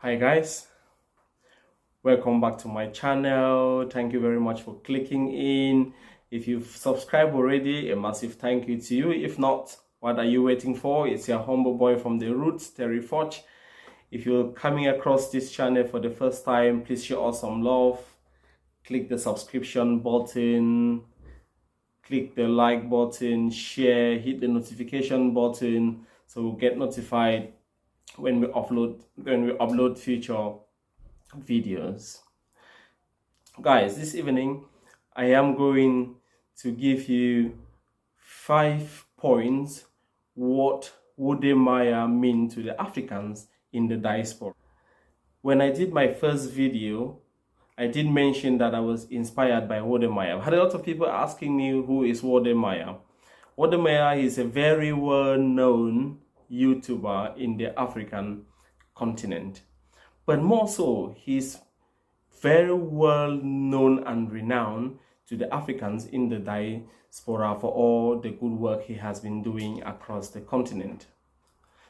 Hi guys, welcome back to my channel. Thank you very much for clicking in. If you've subscribed already, a massive thank you to you. If not, what are you waiting for? It's your humble boy from the roots, Terry Forge. If you're coming across this channel for the first time, please show us some love. Click the subscription button, click the like button, share, hit the notification button so we'll get notified when we upload future videos. Guys, this evening I am going to give you 5 points what WODE MAYA mean to the Africans in the diaspora. When I did my first video, I did mention that I was inspired by WODE MAYA. I had a lot of people asking me who is WODE MAYA. WODE MAYA is a very well-known YouTuber in the African continent. But more so, he's very well known and renowned to the Africans in the diaspora for all the good work he has been doing across the continent.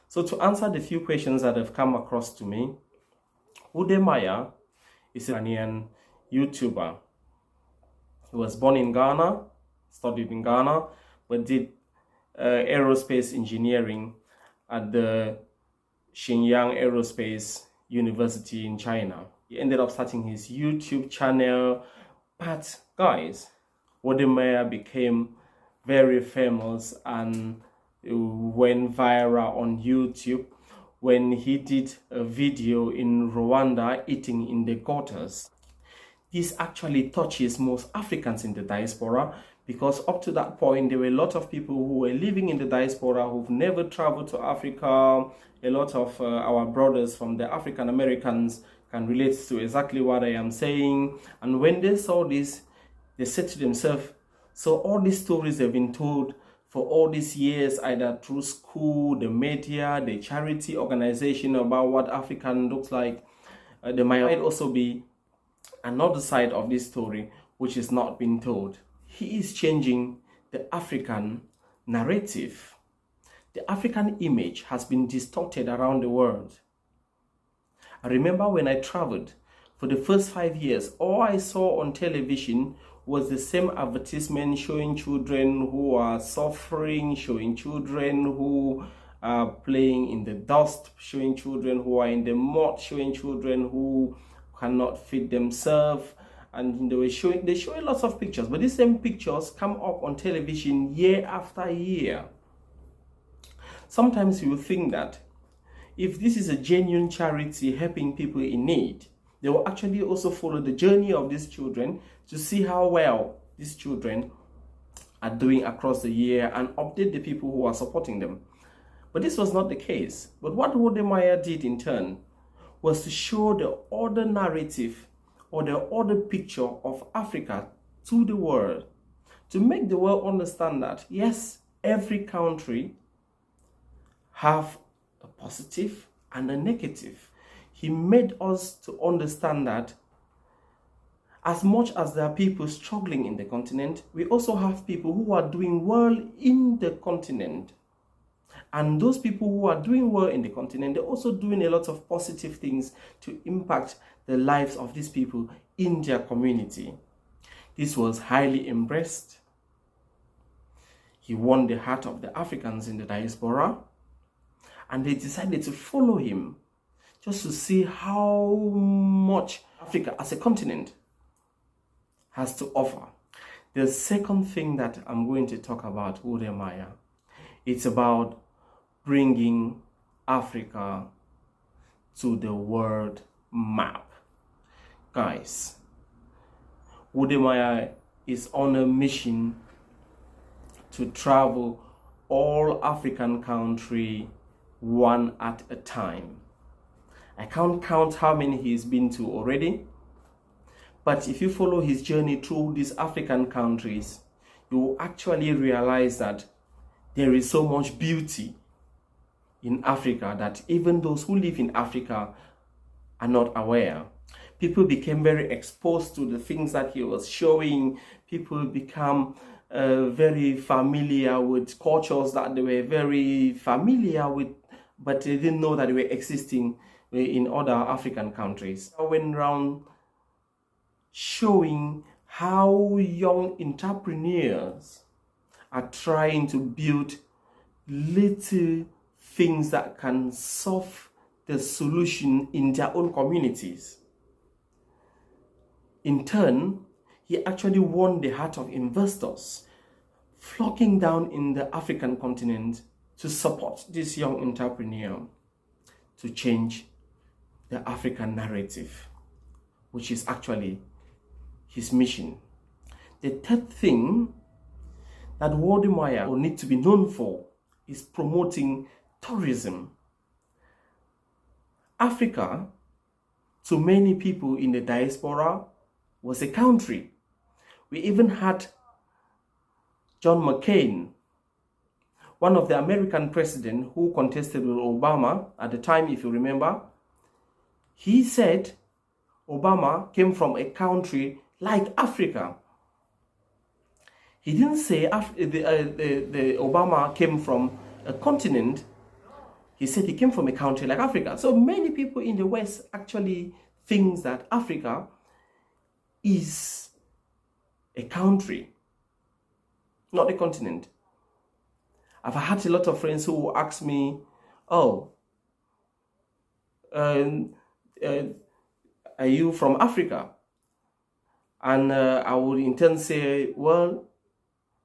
So to answer the few questions that have come across to me, WODE MAYA is an Ghanaian YouTuber. He was born in Ghana, studied in Ghana, but did aerospace engineering at the Shenyang Aerospace University in China. He ended up starting his YouTube channel, but guys, WODE MAYA became very famous and went viral on YouTube when he did a video in Rwanda eating in the gutters. This actually touches most Africans in the diaspora, because up to that point there were a lot of people who were living in the diaspora who've never traveled to Africa. A lot of our brothers from the African Americans can relate to exactly what I am saying. And when they saw this, they said to themselves, so all these stories have been told for all these years, either through school, the media, the charity organization, about what African looks like, there might also be another side of this story which is not being told. He is changing the African narrative. The African image has been distorted around the world. I remember when I traveled for the first 5 years, all I saw on television was the same advertisement showing children who are suffering, showing children who are playing in the dust, showing children who are in the mud, showing children who cannot feed themselves. And they show lots of pictures, but these same pictures come up on television year after year. Sometimes you will think that if this is a genuine charity helping people in need, they will actually also follow the journey of these children to see how well these children are doing across the year and update the people who are supporting them. But this was not the case. But what WODE MAYA did in turn was to show the other narrative or the other picture of Africa to the world, to make the world understand that yes, every country have a positive and a negative. He made us to understand that as much as there are people struggling in the continent, we also have people who are doing well in the continent. And those people who are doing well in the continent, they're also doing a lot of positive things to impact the lives of these people in their community. This was highly embraced. He won the heart of the Africans in the diaspora, and they decided to follow him just to see how much Africa as a continent has to offer. The second thing that I'm going to talk about WODE MAYA, it's about bringing Africa to the world map. Guys, WODE MAYA is on a mission to travel all African countries one at a time. I can't count how many he's been to already, but if you follow his journey through these African countries, you will actually realize that there is so much beauty in Africa that even those who live in Africa are not aware. People became very exposed to the things that he was showing. People become very familiar with cultures that they were very familiar with, but they didn't know that they were existing in other African countries. I went around showing how young entrepreneurs are trying to build little things that can solve the solution in their own communities. In turn, he actually won the heart of investors, flocking down in the African continent to support this young entrepreneur to change the African narrative, which is actually his mission. The third thing that WODE MAYA will need to be known for is promoting tourism. Africa, to many people in the diaspora, was a country. We even had John McCain, one of the American presidents who contested with Obama at the time, if you remember. He said Obama came from a country like Africa. He didn't say the Obama came from a continent. He said he came from a country like Africa. So many people in the West actually think that Africa is a country, not a continent. I've had a lot of friends who ask me, oh, are you from Africa? And I would in turn say, well,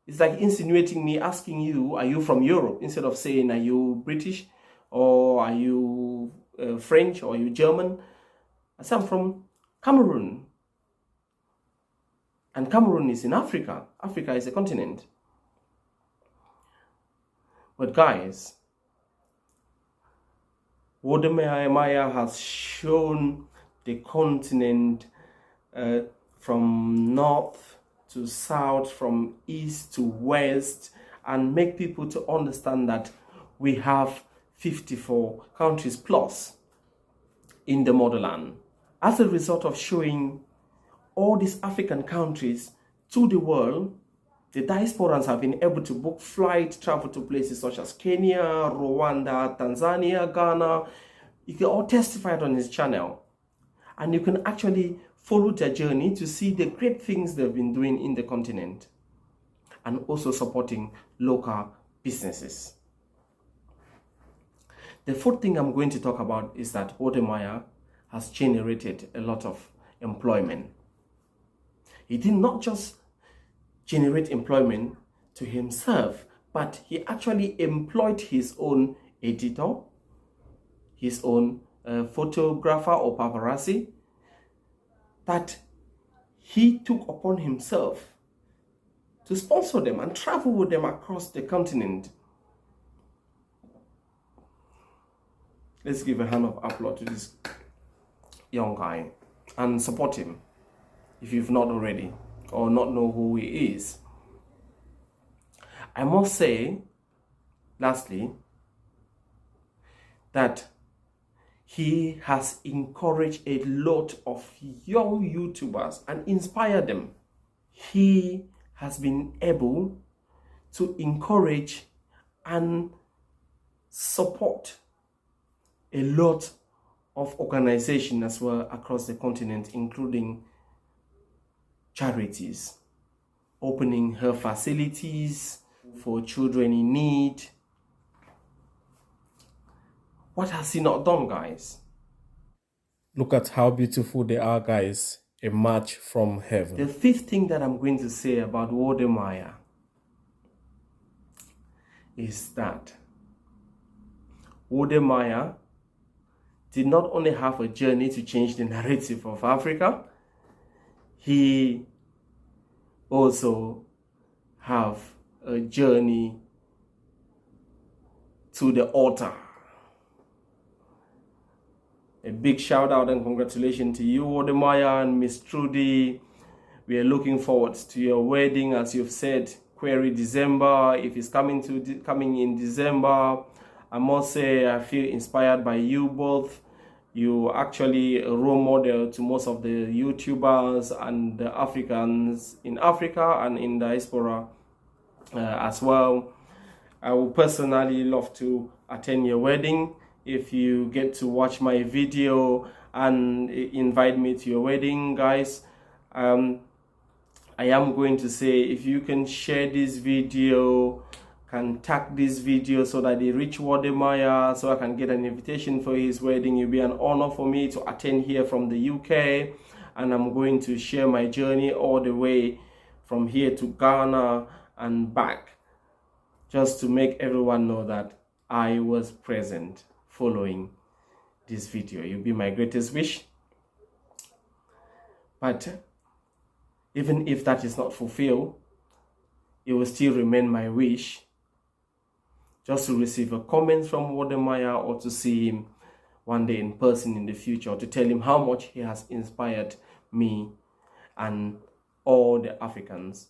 it's like insinuating me asking you, are you from Europe? Instead of saying, are you British? Or are you French? Or are you German? I say, I'm from Cameroon. And Cameroon is in Africa. Africa is a continent. But guys, WODE MAYA has shown the continent from north to south, from east to west, and make people to understand that we have 54 countries plus in the motherland. As a result of showing all these African countries to the world, the Disporans have been able to book flight travel to places such as Kenya, Rwanda, Tanzania, Ghana. You can all testify on his channel. And you can actually follow their journey to see the great things they've been doing in the continent. And also supporting local businesses. The fourth thing I'm going to talk about is that WODE MAYA has generated a lot of employment. He did not just generate employment to himself, but he actually employed his own editor, his own photographer or paparazzi, that he took upon himself to sponsor them and travel with them across the continent. Let's give a hand of applause to this young guy and support him if you've not already or not know who he is. I must say, lastly, that he has encouraged a lot of young YouTubers and inspired them. He has been able to encourage and support a lot of organizations as well across the continent, including charities, opening her facilities for children in need. What has he not done, guys? Look at how beautiful they are, guys. A match from heaven. The fifth thing that I'm going to say about WODE MAYA is that WODE MAYA did not only have a journey to change the narrative of Africa, he also have a journey to the altar. A big shout out and congratulations to you, WODE MAYA and Miss Trudy. We are looking forward to your wedding, as you've said, query December. If it's coming in December, I must say I feel inspired by you both. You actually a role model to most of the YouTubers and the Africans in Africa and in Diaspora as well. I would personally love to attend your wedding if you get to watch my video and invite me to your wedding, guys. I am going to say, if you can share this video, can tag this video so that they reach WODE MAYA, so I can get an invitation for his wedding. It'll be an honor for me to attend here from the UK, and I'm going to share my journey all the way from here to Ghana and back, just to make everyone know that I was present following this video. You'll be my greatest wish. But even if that is not fulfilled, it will still remain my wish just to receive a comment from WODE MAYA, or to see him one day in person in the future, or to tell him how much he has inspired me and all the Africans,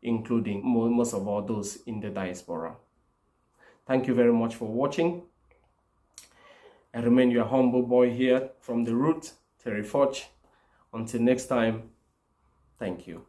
including most of all those in the diaspora. Thank you very much for watching. I remain your humble boy here from the root, Terry Forge. Until next time, thank you.